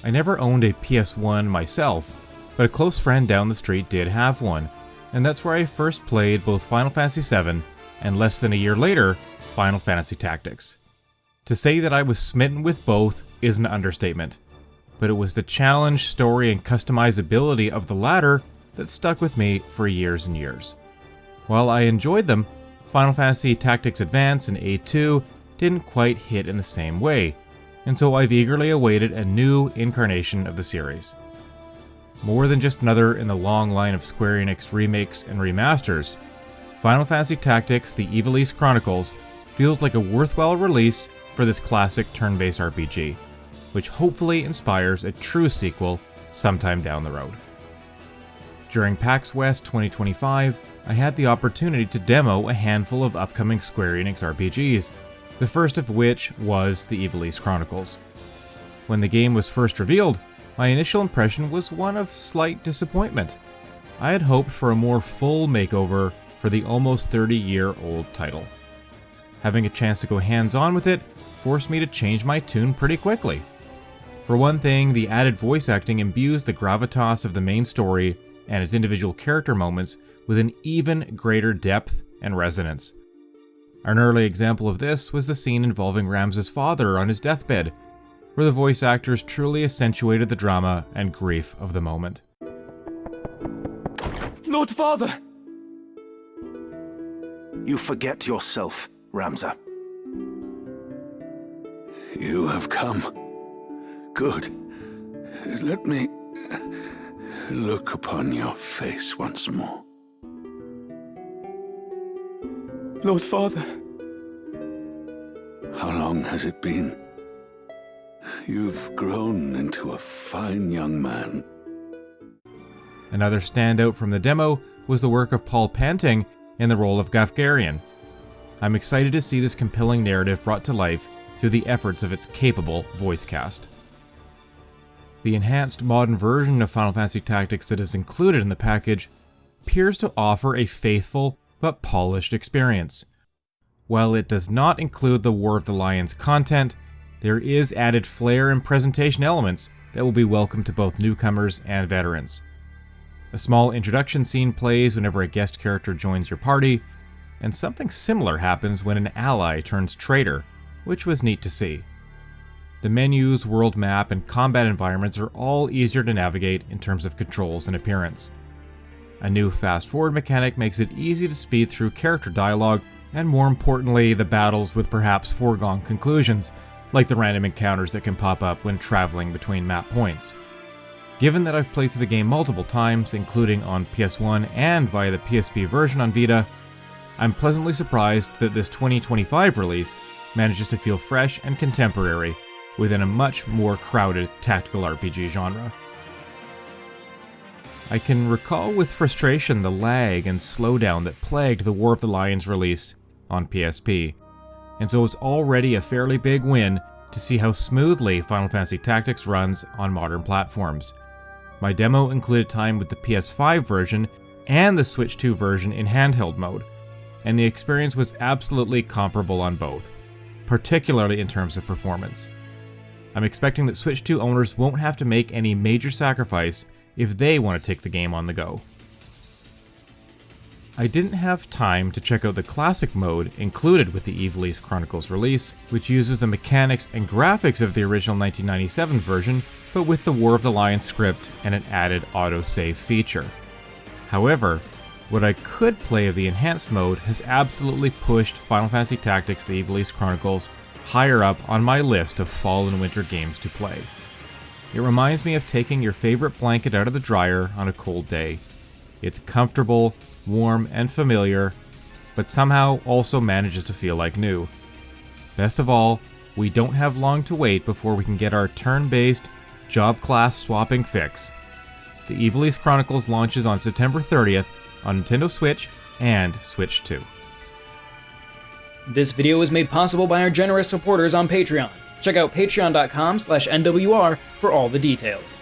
I never owned a PS1 myself, but a close friend down the street did have one, and that's where I first played both Final Fantasy VII and less than a year later, Final Fantasy Tactics. To say that I was smitten with both is an understatement, but it was the challenge, story, and customizability of the latter that stuck with me for years and years. While I enjoyed them, Final Fantasy Tactics Advance and A2 didn't quite hit in the same way, and so I've eagerly awaited a new incarnation of the series. More than just another in the long line of Square Enix remakes and remasters, Final Fantasy Tactics: The Ivalice Chronicles feels like a worthwhile release for this classic turn-based RPG, which hopefully inspires a true sequel sometime down the road. During PAX West 2025, I had the opportunity to demo a handful of upcoming Square Enix RPGs, the first of which was The Ivalice Chronicles. When the game was first revealed, my initial impression was one of slight disappointment. I had hoped for a more full makeover for the almost 30-year-old title. Having a chance to go hands-on with it forced me to change my tune pretty quickly. For one thing, the added voice acting imbues the gravitas of the main story and its individual character moments with an even greater depth and resonance. An early example of this was the scene involving Ramza's father on his deathbed, where the voice actors truly accentuated the drama and grief of the moment. Lord Father! You forget yourself, Ramza. You have come. Good. Let me look upon your face once more. Lord Father. How long has it been? You've grown into a fine young man. Another standout from the demo was the work of Paul Panting in the role of Gafgarian. I'm excited to see this compelling narrative brought to life through the efforts of its capable voice cast. The enhanced modern version of Final Fantasy Tactics that is included in the package appears to offer a faithful but polished experience. While it does not include the War of the Lions content, there is added flair and presentation elements that will be welcome to both newcomers and veterans. A small introduction scene plays whenever a guest character joins your party, and something similar happens when an ally turns traitor, which was neat to see. The menus, world map, and combat environments are all easier to navigate in terms of controls and appearance. A new fast-forward mechanic makes it easy to speed through character dialogue, and more importantly, the battles with perhaps foregone conclusions, like the random encounters that can pop up when traveling between map points. Given that I've played through the game multiple times, including on PS1 and via the PSP version on Vita, I'm pleasantly surprised that this 2025 release manages to feel fresh and contemporary within a much more crowded tactical RPG genre. I can recall with frustration the lag and slowdown that plagued the War of the Lions release on PSP, and so it's already a fairly big win to see how smoothly Final Fantasy Tactics runs on modern platforms. My demo included time with the PS5 version and the Switch 2 version in handheld mode, and the experience was absolutely comparable on both, particularly in terms of performance. I'm expecting that Switch 2 owners won't have to make any major sacrifice if they want to take the game on the go. I didn't have time to check out the classic mode included with the Ivalice Chronicles release, which uses the mechanics and graphics of the original 1997 version, but with the War of the Lions script and an added autosave feature. However, what I could play of the enhanced mode has absolutely pushed Final Fantasy Tactics: The Ivalice Chronicles higher up on my list of fall and winter games to play. It reminds me of taking your favorite blanket out of the dryer on a cold day. It's comfortable, warm, and familiar, but somehow also manages to feel like new. Best of all, we don't have long to wait before we can get our turn-based, job class swapping fix. The Ivalice Chronicles launches on September 30th on Nintendo Switch and Switch 2. This video was made possible by our generous supporters on Patreon. Check out patreon.com/NWR for all the details.